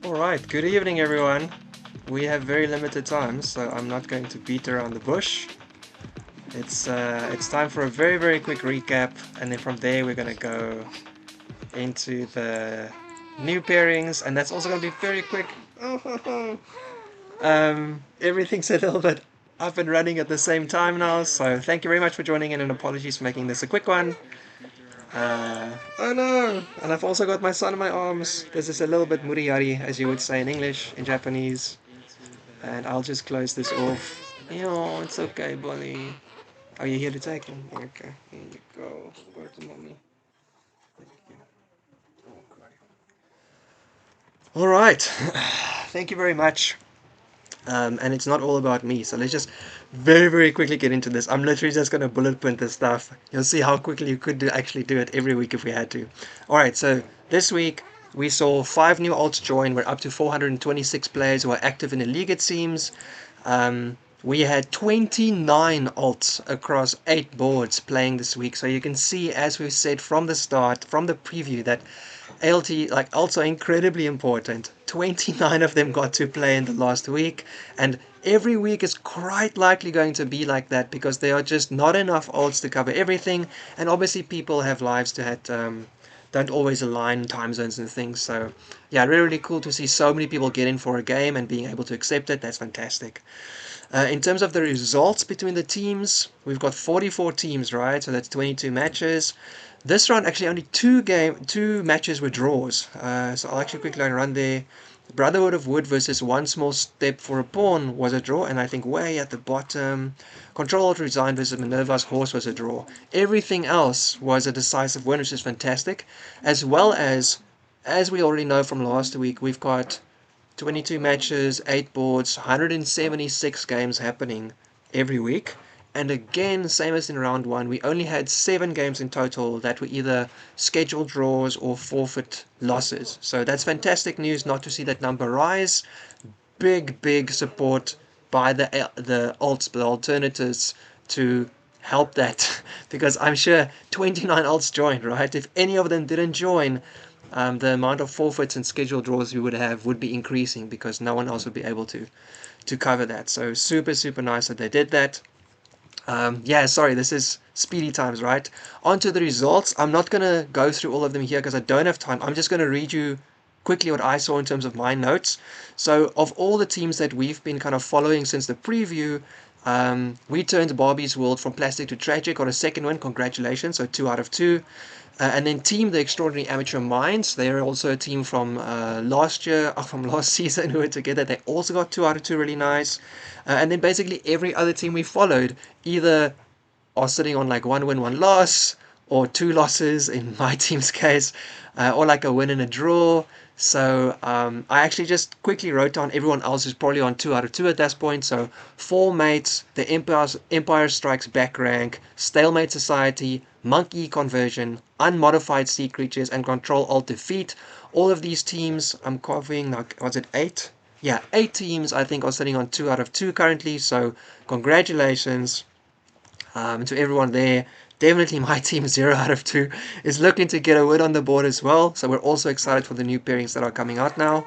Alright, good evening everyone. We have very limited time, so I'm not going to beat around the bush. It's time for a very quick recap, and then from there we're gonna go into the new pairings, and that's also gonna be very quick. Everything's a little bit up and running at the same time now, so thank you very much for joining in, and apologies for making this a quick one. Oh no! And I've also got my son in my arms. This is a little bit muriyari, as you would say in English, in Japanese. And I'll just close this off. Yo, it's okay, buddy. Are you here to take him? Okay, here you go. Go to mommy. All right. Thank you very much. And it's not all about me, so let's just very quickly get into this. I'm literally just gonna bullet point this stuff. You'll see how quickly you could actually do it every week if we had to. All right, so this week we saw 5 new alts join. We're up to 426 players who are active in the league, it seems. We had 29 alts across 8 boards playing this week. So you can see, as we've said from the start, from the preview, that ALT, like alts are incredibly important. 29 of them got to play in the last week, and every week is quite likely going to be like that because there are just not enough alts to cover everything, and obviously people have lives to have don't always align time zones and things. So yeah, really cool to see so many people get in for a game and being able to accept it. That's fantastic. In terms of the results between the teams, we've got 44 teams, right? So that's 22 matches. This round, actually, only two matches were draws. So I'll actually quickly run there. Brotherhood of Wood versus One Small Step for a Pawn was a draw, and I think way at the bottom, Control Alt Resign versus Minerva's Horse was a draw. Everything else was a decisive win, which is fantastic. As well as we already know from last week, we've got 22 matches, 8 boards, 176 games happening every week. And again, same as in round 1, we only had 7 games in total that were either scheduled draws or forfeit losses. So that's fantastic news not to see that number rise. Big support by the alts, the alternatives to help that because I'm sure 29 alts joined, right? If any of them didn't join, the amount of forfeits and scheduled draws we would have would be increasing because no one else would be able to cover that. So super nice that they did that. Yeah, sorry, this is speedy times, right? On to the results. I'm not going to go through all of them here because I don't have time. I'm just going to read you quickly what I saw in terms of my notes. So, of all the teams that we've been kind of following since the preview, we turned Barbie's World from plastic to tragic, got a second win. Congratulations. So, 2 out of 2. And then Team the Extraordinary Amateur Minds. They're also a team from last year, from last season who were together. They also got 2 out of 2, really nice. And then basically every other team we followed either are sitting on like 1 win, 1 loss, or 2 losses in my team's case, or like a win and a draw. So I actually just quickly wrote down everyone else is probably on 2 out of 2 at this point. So Four Mates, the Empire Strikes Back rank, Stalemate Society, Monkey Conversion, Unmodified Sea Creatures, and Control Alt Defeat. All of these teams I'm covering, like, was it 8? Yeah, 8 teams I think are sitting on 2 out of 2 currently. So congratulations to everyone there. Definitely my team 0 out of 2 is looking to get a win on the board as well. So we're also excited for the new pairings that are coming out now.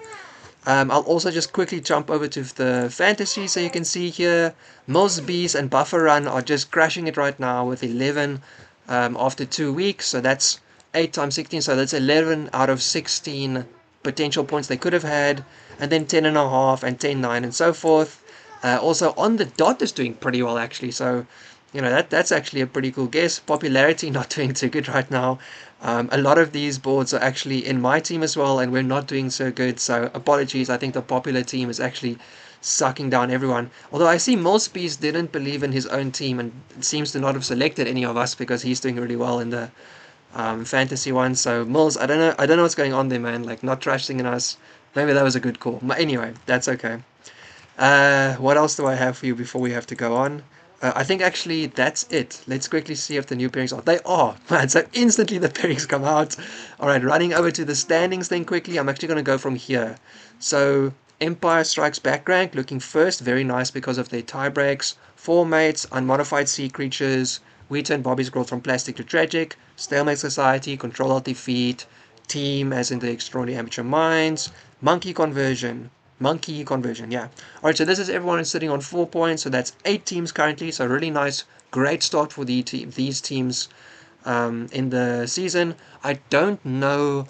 I'll also just quickly jump over to the fantasy. So you can see here, Mills Bees and Buffer Run are just crashing it right now with 11 after 2 weeks. So that's 8 times 16. So that's 11 out of 16 potential points they could have had. And then 10.5 and 10.9 and so forth. Also on the dot is doing pretty well actually. So that's actually a pretty cool guess. Popularity not doing too good right now. A lot of these boards are actually in my team as well, and we're not doing so good. So apologies. I think the popular team is actually sucking down everyone. Although I see Milspees didn't believe in his own team and seems to not have selected any of us because he's doing really well in the fantasy one. So Mills, I don't know what's going on there, man. Like not trashing in us. Maybe that was a good call. But anyway, that's okay. What else do I have for you before we have to go on? I think actually that's it. Let's quickly see if the new pairings are. They are, man. So instantly the pairings come out. All right, running over to the standings then quickly. I'm actually going to go from here. So Empire Strikes Back rank looking first. Very nice because of their tie breaks. Four Mates, Unmodified Sea Creatures. We Turn Bobby's Growth from Plastic to Tragic. Stalemate Society, Control Alt Defeat. Team, as in the Extraordinary Amateur Minds. Monkey conversion, yeah. Alright, so this is everyone sitting on 4 points, so that's 8 teams currently, so really nice, great start for these teams in the season. I don't know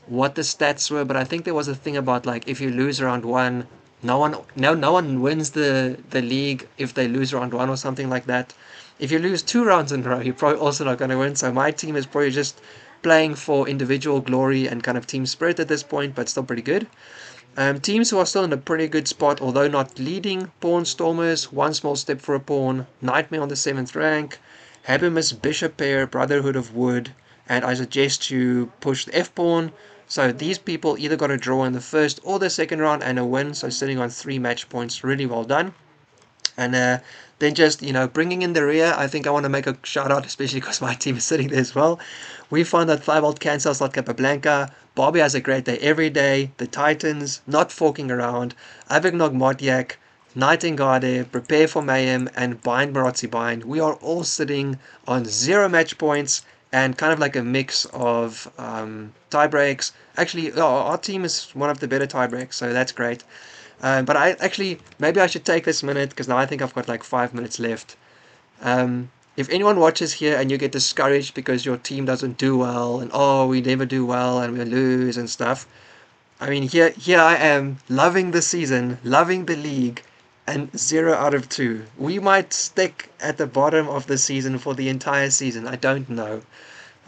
what the stats were, but I think there was a thing about like if you lose round one, no one wins the league if they lose round one or something like that. If you lose 2 rounds in a row, you're probably also not going to win. So my team is probably just playing for individual glory and kind of team spirit at this point, but still pretty good. Teams who are still in a pretty good spot, although not leading: Pawn Stormers, One Small Step for a Pawn, Nightmare on the 7th rank, Habemus Bishop Pair, Brotherhood of Wood, and I suggest you push the F Pawn. So these people either got a draw in the first or the second round and a win, so sitting on 3 match points, really well done. And then just, bringing in the rear, I think I want to make a shout out, especially because my team is sitting there as well. We found that Thibault cancels not Capablanca. Bobby has a great day every day. The Titans, not forking around. Avignog Modiak, Nightingale, Prepare for Mayhem, and Bind Marazzi Bind. We are all sitting on 0 match points and kind of like a mix of tie breaks. Actually, our team is one of the better tie breaks, so that's great. But I actually, maybe I should take this minute because now I think I've got like 5 minutes left. If anyone watches here and you get discouraged because your team doesn't do well and oh, we never do well and we lose and stuff, I mean, here I am loving the season, loving the league, and 0 out of 2. We might stick at the bottom of the season for the entire season. I don't know.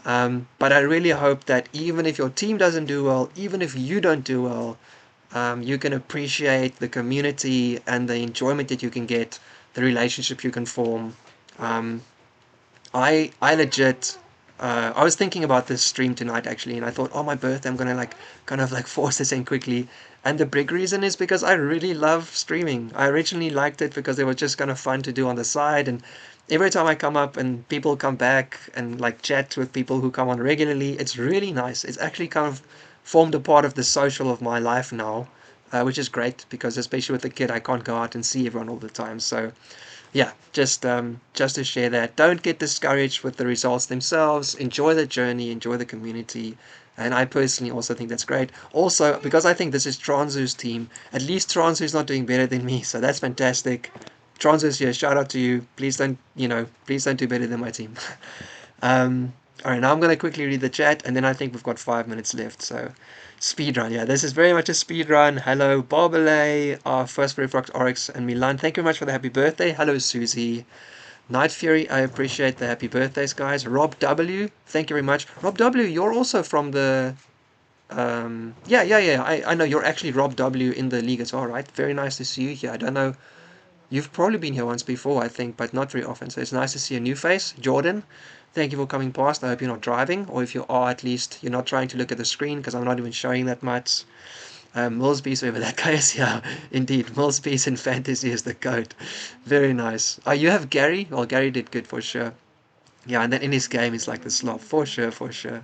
But I really hope that even if your team doesn't do well, even if you don't do well, you can appreciate the community and the enjoyment that you can get, the relationship you can form. Um, I legit, I was thinking about this stream tonight actually, and I thought, oh, my birthday, I'm gonna like kind of like force this in quickly. And the big reason is because I really love streaming. I originally liked it because it was just kind of fun to do on the side, and every time I come up and people come back and like chat with people who come on regularly, it's really nice. It's actually kind of formed a part of the social of my life now, which is great because especially with the kid, I can't go out and see everyone all the time. So yeah, just to share that. Don't get discouraged with the results themselves. Enjoy the journey, enjoy the community. And I personally also think that's great. Also, because I think this is Transu's team, at least Transu's not doing better than me, so that's fantastic. Transu's here, shout out to you. Please don't do better than my team. Alright, now I'm going to quickly read the chat, and then I think we've got 5 minutes left, so speedrun. Yeah, this is very much a speedrun. Hello, Barbale, our first very Fox Oryx, and Milan. Thank you very much for the happy birthday. Hello, Susie. Night Fury, I appreciate the happy birthdays, guys. Rob W, thank you very much. Rob W, you're also from the... yeah. I know you're actually Rob W in the league as well, right? Very nice to see you here. I don't know. You've probably been here once before, I think, but not very often. So it's nice to see a new face. Jordan, thank you for coming past. I hope you're not driving, or if you are, at least you're not trying to look at the screen because I'm not even showing that much. Millsbeast, whoever that guy is, yeah, indeed. Millsbeast in fantasy is the goat. Very nice. Oh, you have Gary? Well, Gary did good for sure. Yeah, and then in his game, he's like the slob. For sure, for sure.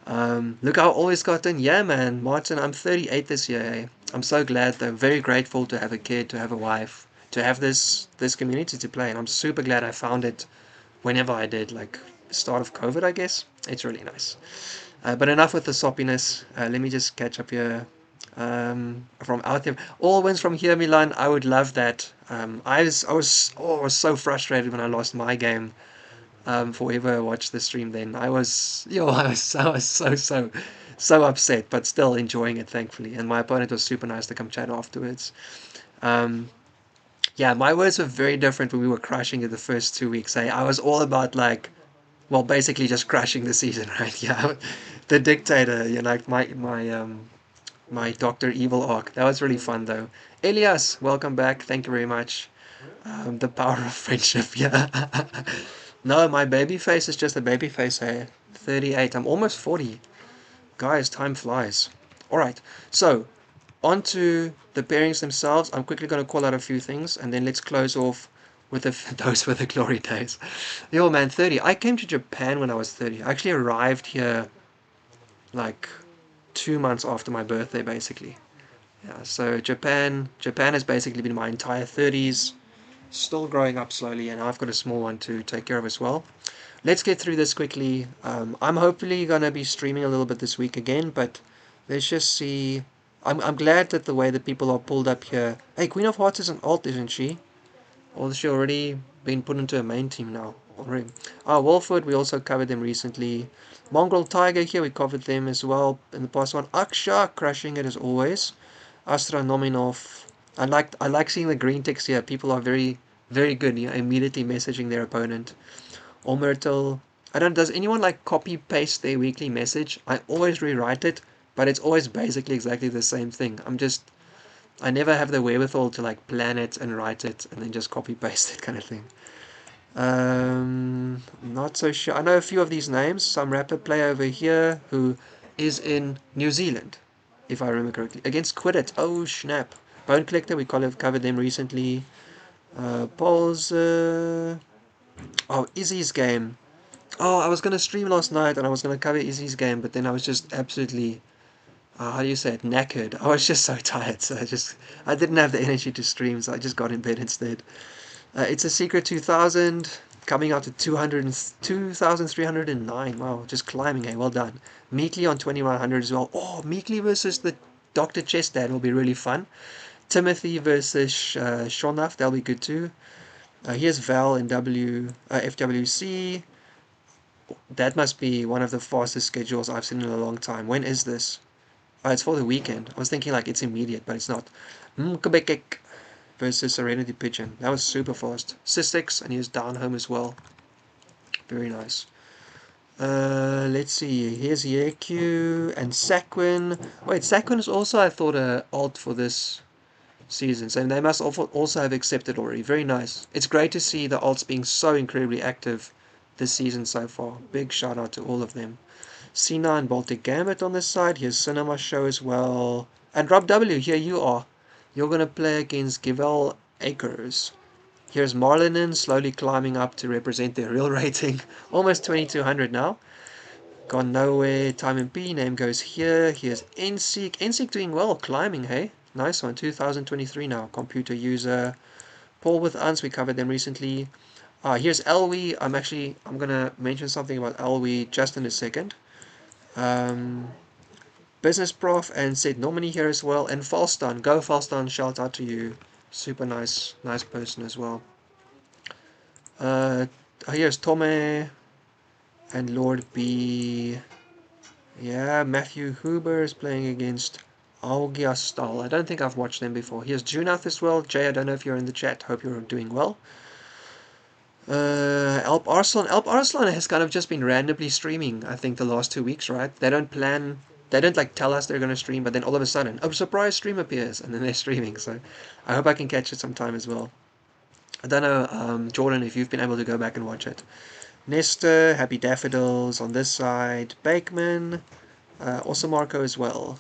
Look, I always gotten, yeah, man. Martin, I'm 38 this year. Eh? I'm so glad, though. Very grateful to have a kid, to have a wife, to have this community to play. And I'm super glad I found it whenever I did, like start of COVID, I guess. It's really nice. But enough with the soppiness. Let me just catch up here. From out there, all wins from here, Milan. I would love that. I was so frustrated when I lost my game. For whoever watched the stream, then I was so upset, but still enjoying it, thankfully. And my opponent was super nice to come chat afterwards. Um, yeah, my words were very different when we were crushing it the first 2 weeks. I was all about like, well, basically just crashing the season, right? Yeah, the dictator, like my Doctor Evil arc. That was really fun though. Elias, welcome back. Thank you very much. The power of friendship. Yeah. No, my baby face is just a baby face. Hey, 38. I'm almost 40. Guys, time flies. All right. So on to the pairings themselves. I'm quickly going to call out a few things, and then let's close off with those were the glory days. Yo, man, 30. I came to Japan when I was 30. I actually arrived here like 2 months after my birthday, basically. Yeah, so Japan has basically been my entire 30s, still growing up slowly, and I've got a small one to take care of as well. let's get through this quickly. I'm hopefully gonna be streaming a little bit this week again, but let's just see. I'm glad that the way that people are pulled up here. Hey, Queen of Hearts is an alt, isn't she? Or has she already been put into a main team now? Already. Wolfwood, we also covered them recently. Mongrel Tiger here, we covered them as well in the past one. Aksha crushing it as always. Astra Nominov. I like seeing the green ticks here. People are very good, immediately messaging their opponent. Omertal. I don't does anyone like copy paste their weekly message? I always rewrite it, but it's always basically exactly the same thing. I never have the wherewithal to like plan it and write it and then just copy paste it kind of thing. Not so sure. I know a few of these names. Some rapper player over here who is in New Zealand, if I remember correctly, against Quiddit. Oh snap! Bone Collector. We covered them recently. Paul's. Izzy's game. Oh, I was gonna stream last night and I was gonna cover Izzy's game, but then I was just absolutely how do you say it, knackered. I was just so tired, so I didn't have the energy to stream, so I just got in bed instead. It's a Secret 2000, coming out to 2,309. Wow, just climbing, hey, well done. Meekly on 2100 as well. Oh, Meekly versus the Dr. Chess Dad will be really fun. Timothy versus Shonaf, that'll be good too. Here's Val in FWC. That must be one of the fastest schedules I've seen in a long time. When is this? It's for the weekend. I was thinking like it's immediate, but it's not. Mkbekek versus Serenity Pigeon. That was super fast. Systix, and he was down home as well. Very nice. Let's see. Here's Yeku and Saquin. Wait, Saquin is also, I thought, a alt for this season. So they must also have accepted already. Very nice. It's great to see the alts being so incredibly active this season so far. Big shout out to all of them. Cena and Baltic Gambit on this side. Here's Cinema Show as well. And Rob W, here you are. You're going to play against Givel Akers. Here's Marlinen slowly climbing up to represent their real rating. Almost 2200 now. Gone nowhere. Time and P. Name goes here. Here's NSEEK. NSEEK doing well. Climbing, hey? Nice one. 2023 now. Computer user. Paul with Uns. We covered them recently. Here's Elwi. I'm going to mention something about Elwi just in a second. Business Prof and said Nomini here as well, and Falston. Go Falston, shout out to you. Super nice person as well. Here's Tome and Lord B. Yeah, Matthew Huber is playing against Augiastal. I don't think I've watched them before. Here's Junath as well. Jay, I don't know if you're in the chat. Hope you're doing well. Alp Arslan. Alp Arslan has kind of just been randomly streaming, I think, the last 2 weeks, right? They don't like tell us they're going to stream, but then all of a sudden, a surprise stream appears, and then they're streaming. So I hope I can catch it sometime as well. I don't know, Jordan, if you've been able to go back and watch it. Nestor, Happy Daffodils on this side. Bakeman, also Marco as well.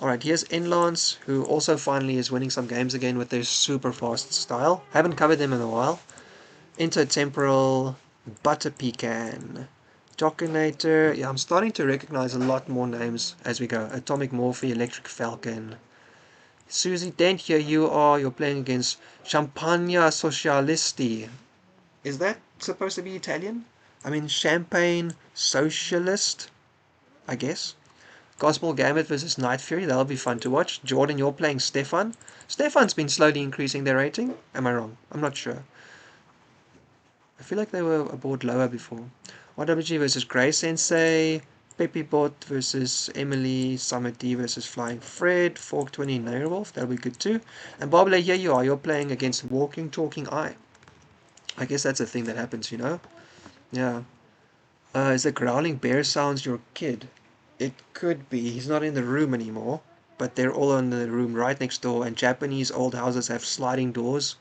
Alright, here's Inlance, who also finally is winning some games again with their super fast style. Haven't covered them in a while. Intertemporal, Butter Pecan, Jockinator. Yeah, I'm starting to recognize a lot more names as we go. Atomic Morphe, Electric Falcon. Susie Dent, here you are. You're playing against Champagna Socialisti. Is that supposed to be Italian? I mean, Champagne Socialist, I guess. Gospel Gambit versus Night Fury. That'll be fun to watch. Jordan, you're playing Stefan. Stefan's been slowly increasing their rating. Am I wrong? I'm not sure. I feel like they were a board lower before. YWG versus Grey Sensei. Peppybot versus Emily. Summit D versus Flying Fred. Fork 20 Nairwolf. That'll be good too. And Bobble, here you are. You're playing against Walking Talking Eye. I guess that's a thing that happens, you know? Yeah. Is the growling bear sounds your kid? It could be. He's not in the room anymore. But they're all in the room right next door. And Japanese old houses have sliding doors,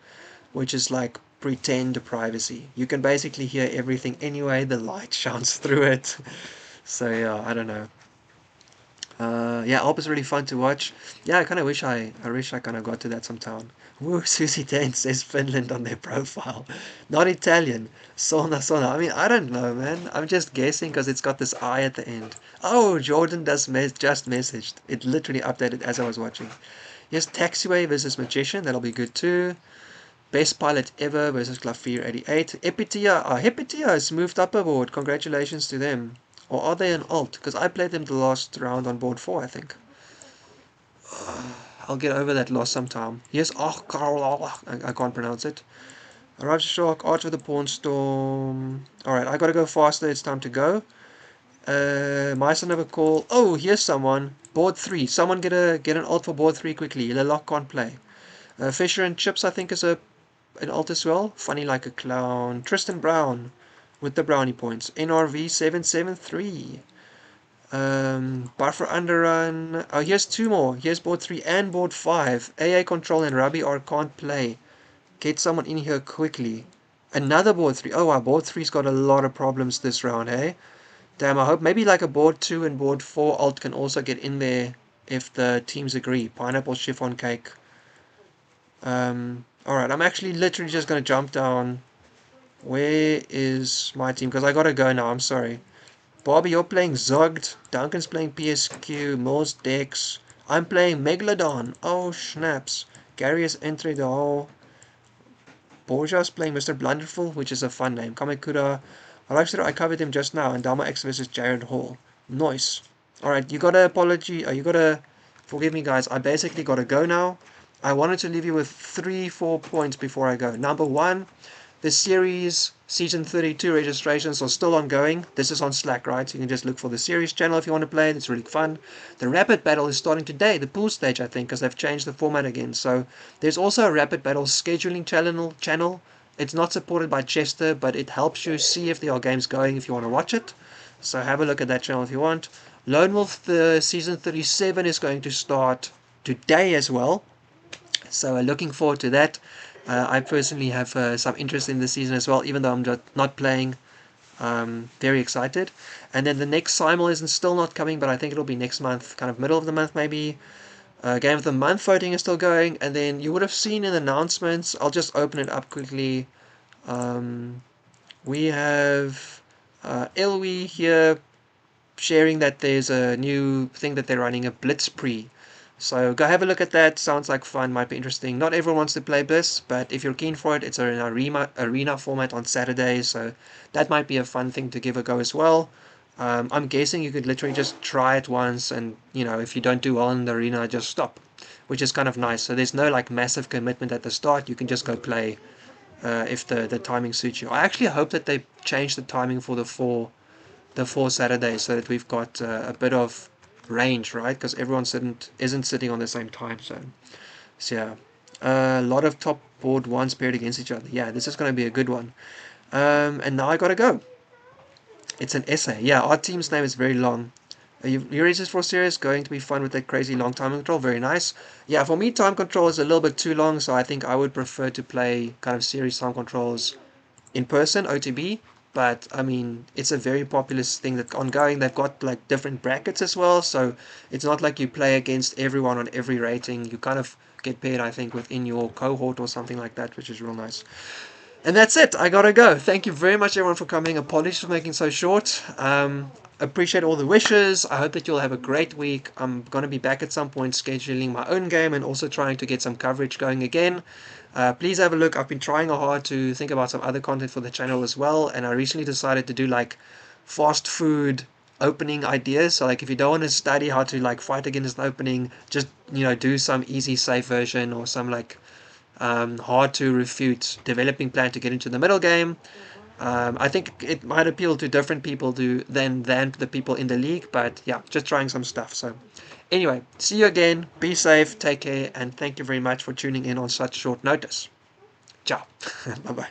which is like pretend privacy. You can basically hear everything anyway. The light shines through it. So yeah, I don't know. Yeah, Alp is really fun to watch. Yeah, I kind of wish I kind of got to that sometime. Woo, Susie Dane says Finland on their profile. Not Italian. Sona. I mean, I don't know, man. I'm just guessing because it's got this I at the end. Oh, Jordan just messaged. It literally updated as I was watching. Yes, Taxiway versus Magician. That'll be good too. Best pilot ever versus Clavier88. Epitia has moved up a board. Congratulations to them. Or are they an alt? Because I played them the last round on board 4, I think. I'll get over that loss sometime. Yes, I can't pronounce it. Arrives a shark, Arch of the Pawn Storm. Alright, I gotta go faster, it's time to go. My son have a call. Oh, here's someone. Board 3. Someone get an alt for board 3 quickly. Lilock can't play. Fisher and Chips, I think, is an alt as well. Funny like a clown. Tristan Brown with the brownie points. NRV 773. Buffer Underrun. Oh, here's 2 more. Here's board 3 and board 5. AA Control and Ruby R can't play. Get someone in here quickly. Another board 3. Oh wow, board 3's got a lot of problems this round, hey? Damn, I hope maybe like a board 2 and board 4 alt can also get in there if the teams agree. Pineapple chiffon cake. Alright, I'm actually literally just going to jump down. Where is my team? Because I got to go now, I'm sorry. Bobby, you're playing Zogged. Duncan's playing PSQ. Moore's Dex. I'm playing Megalodon. Oh, snaps. Gary has entered the hole. Borja's playing Mr. Blunderful, which is a fun name. Kamekuda. I covered him just now. And Dama X versus Jared Hall. Nice. Alright, you gotta you gotta forgive me, guys. I basically gotta go now. I wanted to leave you with 3-4 points before I go. Number 1, the series season 32 registrations are still ongoing. This is on Slack, right? So you can just look for the series channel if you want to play it. It's really fun. The rapid battle is starting today, the pool stage, I think, because they've changed the format again. So there's also a rapid battle scheduling channel. It's not supported by Chester, but it helps you see if there are games going if you want to watch it. So have a look at that channel if you want. Lone Wolf, the season 37 is going to start today as well. So looking forward to that. I personally have some interest in the season as well, even though I'm just not playing. Very excited. And then the next Simul isn't still not coming, but I think it'll be next month, kind of middle of the month maybe. Game of the month voting is still going, and then you would have seen in announcements. I'll just open it up quickly. We have Elwi here sharing that there's a new thing that they're running, a Blitzpree. So go have a look at that. Sounds like fun, might be interesting. Not everyone wants to play Bliss, but if you're keen for it, it's an arena format on Saturdays, so that might be a fun thing to give a go as well. I'm guessing you could literally just try it once, and if you don't do well in the arena, just stop, which is kind of nice. So there's no like massive commitment at the start. You can just go play if the timing suits you. I actually hope that they change the timing for the four Saturdays so that we've got a bit of range, right? Because everyone isn't sitting on the same time zone. So yeah, a lot of top board ones paired against each other. Yeah, this is going to be a good one. And now I gotta go. It's an essay. Yeah, our team's name is very long. Lichess for serious, going to be fun with that crazy long time control. Very nice. Yeah, for me, time control is a little bit too long, so I think I would prefer to play kind of series time controls in person, OTB. But I mean, it's a very popular thing that's ongoing. They've got like different brackets as well, so it's not like you play against everyone on every rating. You kind of get paired, I think, within your cohort or something like that, which is real nice. And that's it. I gotta go. Thank you very much, everyone, for coming. Apologies for making so short. Appreciate all the wishes. I hope that you'll have a great week. I'm gonna be back at some point scheduling my own game and also trying to get some coverage going again. Please have a look. I've been trying hard to think about some other content for the channel as well, and I recently decided to do like fast food opening ideas. So like if you don't want to study how to like fight against an opening, just do some easy safe version or some like hard to refute developing plan to get into the middle game. I think it might appeal to different people than the people in the league, but yeah, just trying some stuff. So anyway, see you again, be safe, take care, and thank you very much for tuning in on such short notice. Ciao. Bye bye.